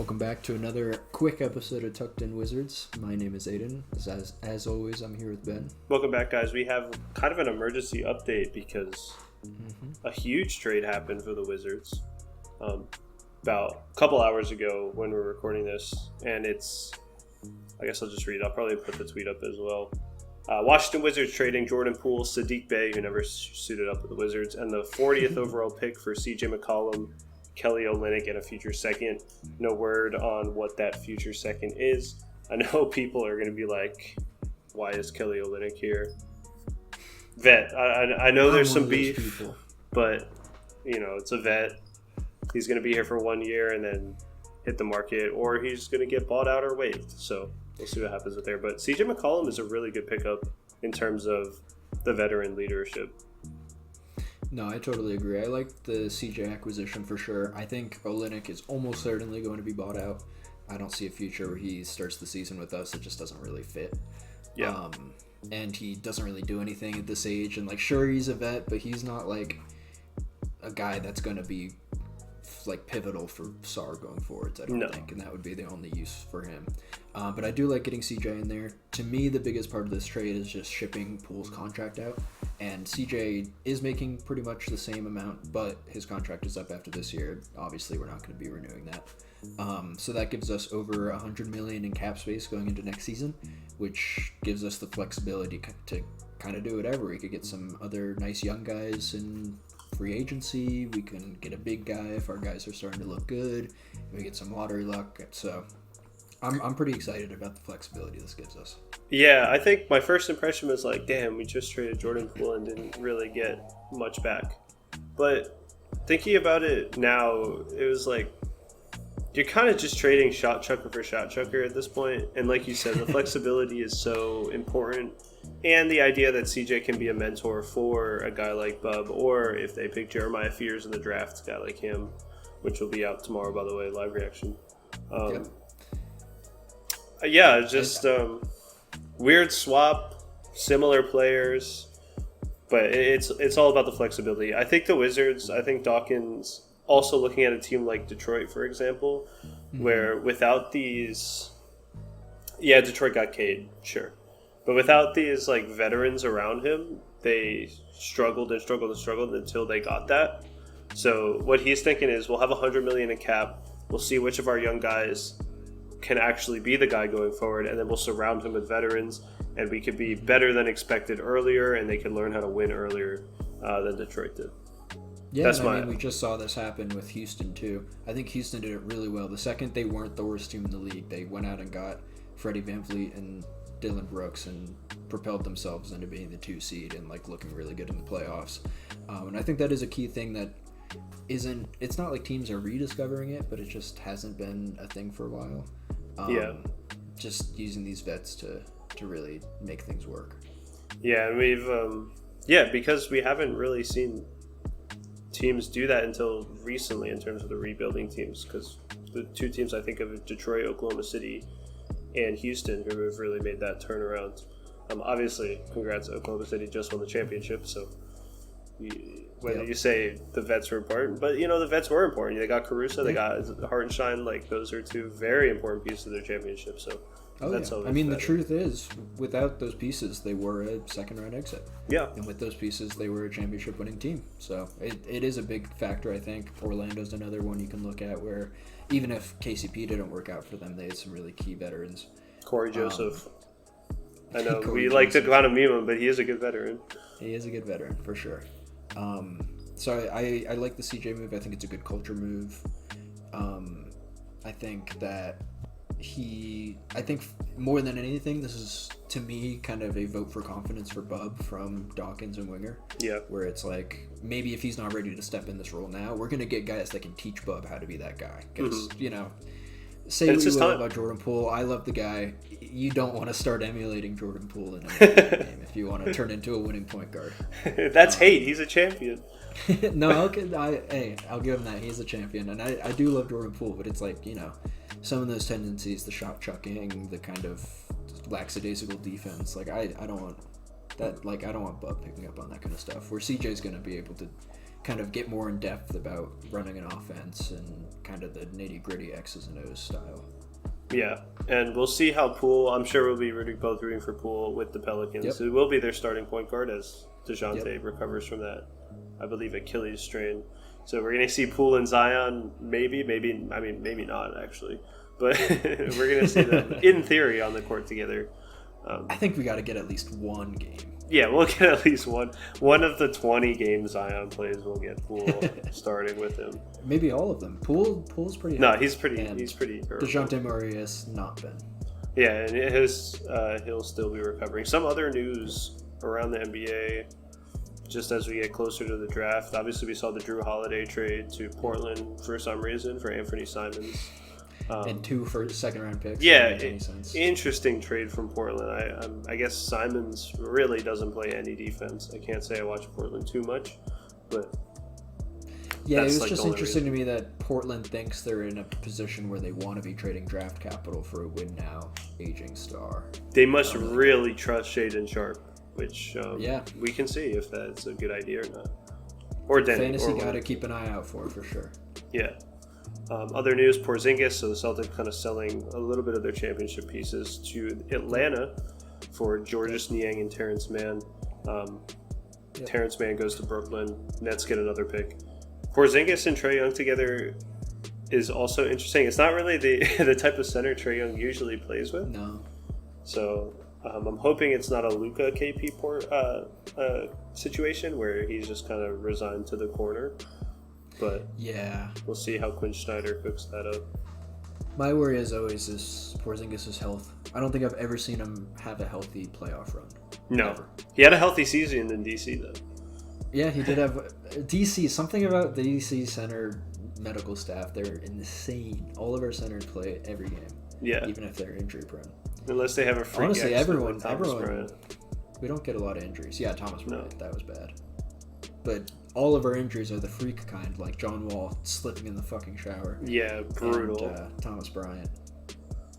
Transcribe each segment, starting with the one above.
Welcome back to another quick episode of Tucked In Wizards. My name is Aidan. As always, I'm here with Ben. Welcome back, guys. We have kind of an emergency update because a huge trade happened for the Wizards about a couple hours ago when we were recording this. And I guess I'll just read it. I'll probably put the tweet up as well. Washington Wizards trading Jordan Poole, Saddiq Bey, who never suited up with the Wizards, and the 40th overall pick for CJ McCollum, Kelly Olynyk, and a future second. No word on what that future second is. I know people are going to be like, why is Kelly Olynyk here? Vet. I know there's some beef, but, it's a vet. He's going to be here for 1 year and then hit the market, or he's going to get bought out or waived. So we'll see what happens with there. But CJ McCollum is a really good pickup in terms of the veteran leadership. No, I totally agree. I like the CJ acquisition for sure. I think Olynyk is almost certainly going to be bought out. I don't see a future where he starts the season with us. It just doesn't really fit. Yeah. And he doesn't really do anything at this age. And, sure, he's a vet, but he's not, a guy that's going to be, pivotal for SAR going forwards, I don't think. And that would be the only use for him. But I do like getting CJ in there. To me, the biggest part of this trade is just shipping Poole's contract out. And CJ is making pretty much the same amount, but his contract is up after this year. Obviously, we're not going to be renewing that. So that gives us over $100 million in cap space going into next season, which gives us the flexibility to kind of do whatever. We could get some other nice young guys in free agency. We can get a big guy if our guys are starting to look good. We get some lottery luck. So I'm pretty excited about the flexibility this gives us. Yeah, I think my first impression was damn, we just traded Jordan Poole and didn't really get much back. But thinking about it now, it was you're kind of just trading shot chucker for shot chucker at this point. And like you said, the flexibility is so important. And the idea that CJ can be a mentor for a guy like Bub, or if they pick Jeremiah Fears in the draft, a guy like him, which will be out tomorrow, by the way, live reaction. Just weird swap, similar players, but it's all about the flexibility. I think the Wizards, Dawkins, also looking at a team like Detroit, for example, where without these, Detroit got Cade, sure, but without these veterans around him, they struggled until they got that. So what he's thinking is, we'll have $100 million in cap. We'll see which of our young guys can actually be the guy going forward, and then we'll surround him with veterans, and we could be better than expected earlier, and they can learn how to win earlier than Detroit did. Yeah, we just saw this happen with Houston too. I think Houston did it really well. The second they weren't the worst team in the league, they went out and got Freddie VanVleet and Dylan Brooks and propelled themselves into being the 2 seed and looking really good in the playoffs. And I think that is a key thing that it's not like teams are rediscovering it, but it just hasn't been a thing for a while. Just using these vets to really make things work. Yeah, and we've because we haven't really seen teams do that until recently in terms of the rebuilding teams, because the 2 teams I think of, Detroit, Oklahoma City, and Houston, who have really made that turnaround. Obviously, congrats, Oklahoma City just won the championship, so you say the vets were important, but the vets were important. They got Caruso, they got Hartenstein. Those are 2 very important pieces of their championship. So the truth is, without those pieces, they were a second-round exit. Yeah, and with those pieces, they were a championship-winning team. So it is a big factor. I think Orlando's another one you can look at where even if KCP didn't work out for them, they had some really key veterans. Corey Joseph. I know we like to kind of meme him, but he is a good veteran. He is a good veteran for sure. So I like the CJ move. I think it's a good culture move. I think that I think more than anything, this is, to me, kind of a vote for confidence for Bub from Dawkins and Winger. Yeah. Where it's maybe if he's not ready to step in this role now, we're going to get guys that can teach Bub how to be that guy. Because, say what you will about Jordan Poole, I love the guy. You don't want to start emulating Jordan Poole in a game if you want to turn into a winning point guard. That's hate. He's a champion. No, I'll give him that. He's a champion. And I do love Jordan Poole, but it's some of those tendencies, the shot chucking, the kind of lackadaisical defense, I don't want that. I don't want Bub picking up on that kind of stuff, where CJ's going to be able to kind of get more in depth about running an offense and kind of the nitty gritty X's and O's style. Yeah, and we'll see how Poole. I'm sure we'll be both rooting for Poole with the Pelicans. Yep. It will be their starting point guard as DeJounte recovers from that, I believe, Achilles strain. So we're going to see Poole and Zion, maybe not actually, but we're going to see them in theory on the court together. I think we got to get at least one game. Yeah, we'll get at least one of the 20 games Zion plays. We'll get Poole starting with him. Maybe all of them. Poole's pretty. No, he's pretty. Terrible. DeJounte Murray has not been. Yeah, and he'll still be recovering. Some other news around the NBA. Just as we get closer to the draft, obviously we saw the Drew Holiday trade to Portland for some reason for Anthony Simons. And 2 second-round picks. Yeah, interesting trade from Portland. I guess Simons really doesn't play any defense. I can't say I watch Portland too much, but yeah, it was just interesting to me that Portland thinks they're in a position where they want to be trading draft capital for a win-now aging star. They must really trust Shaedon Sharp, which we can see if that's a good idea or not. Or Denny. Fantasy guy to keep an eye out for sure. Yeah. Other news, Porzingis, so the Celtics kind of selling a little bit of their championship pieces to Atlanta for Georges Niang and Terrence Mann. Terrence Mann goes to Brooklyn. Nets get another pick. Porzingis and Trae Young together is also interesting. It's not really the type of center Trae Young usually plays with. No. So I'm hoping it's not a Luka KP situation where he's just kind of resigned to the corner. But yeah, we'll see how Quinn Snyder cooks that up. My worry, as always, is Porzingis' health. I don't think I've ever seen him have a healthy playoff run. No. Ever. He had a healthy season in DC, though. Yeah, he did have DC. Something about the DC center medical staff. They're insane. All of our centers play every game. Yeah. Even if they're injury prone. Unless they have a freak. Honestly, everyone. Bryant. We don't get a lot of injuries. Yeah, Thomas Bryant. That was bad. But all of our injuries are the freak kind, like John Wall slipping in the fucking shower. Yeah, brutal. And Thomas Bryant.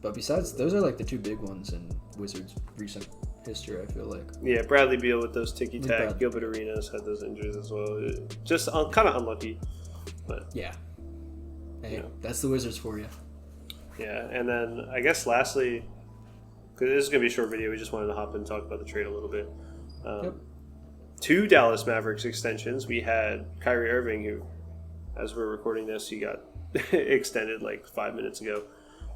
But besides, those are like the 2 big ones in Wizards' recent history, I feel like. Yeah, Bradley Beal with those ticky-tack. Gilbert Arenas had those injuries as well. Just kind of unlucky. But yeah. Hey, that's the Wizards for you. Yeah, and then I guess lastly, because this is going to be a short video, we just wanted to hop in and talk about the trade a little bit. 2 Dallas Mavericks extensions. We had Kyrie Irving, who, as we're recording this, he got extended like 5 minutes ago.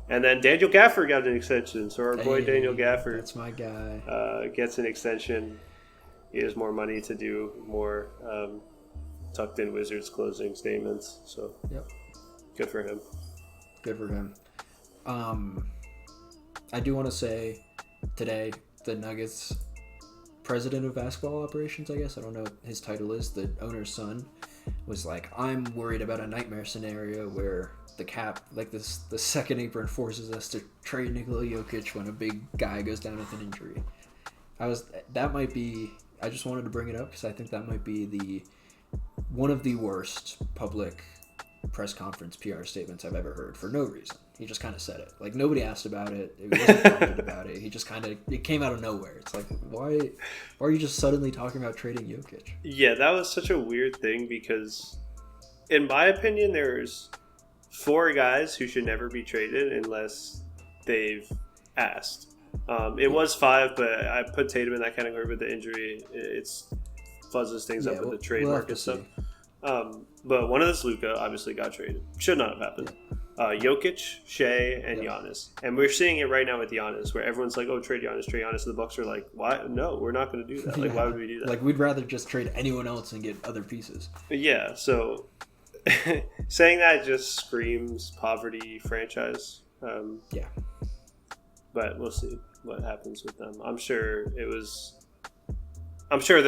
And then Daniel Gafford got an extension. So our boy Daniel Gafford, that's my guy, gets an extension. He has more money to do more tucked in Wizards closing statements. So good for him. Good for him. I do want to say today the Nuggets president of basketball operations, I guess, I don't know what his title is, the owner's son, was like, I'm worried about a nightmare scenario where the cap, like the second apron, forces us to trade Nikola Jokic when a big guy goes down with an injury. I just wanted to bring it up because I think that might be one of the worst public press conference PR statements I've ever heard for no reason. He just kind of said it. Like, nobody asked about it. It wasn't prompted about it. He just kind of, it came out of nowhere. It's like, why are you just suddenly talking about trading Jokic? Yeah, that was such a weird thing because, in my opinion, there's 4 guys who should never be traded unless they've asked. It was 5, but I put Tatum in that category with the injury. It's fuzzes things up with the trade market stuff. But one of this, Luka, obviously got traded. Should not have happened. Jokic, Shea, and Giannis. And we're seeing it right now with Giannis, where everyone's like, oh, trade Giannis. And the Bucks are like, why? No, we're not going to do that. Like, why would we do that? Like, we'd rather just trade anyone else and get other pieces. Yeah, so saying that just screams poverty franchise. Yeah. But we'll see what happens with them. I'm sure they're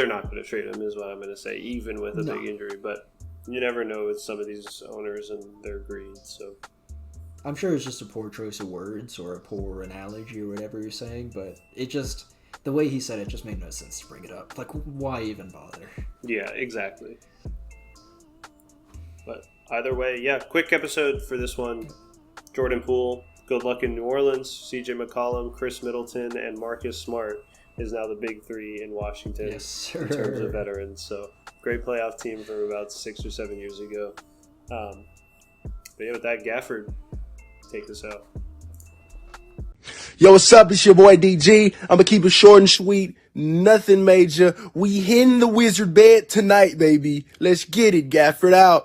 not going to trade him, is what I'm going to say, even with a big injury. But you never know with some of these owners and their greed. So I'm sure it's just a poor choice of words or a poor analogy or whatever you're saying. But it just, the way he said it just made no sense to bring it up. Like, why even bother? Yeah, exactly. But either way, quick episode for this one. Jordan Poole, good luck in New Orleans. CJ McCollum, Chris Middleton, and Marcus Smart is now the big 3 in Washington in terms of veterans. So Great playoff team from about 6 or 7 years ago. But yeah, with that, Gafford, take this out. Yo, what's up? It's your boy DG. I'm gonna keep it short and sweet. Nothing major. We hitting the wizard bed tonight, baby. Let's get it. Gafford out.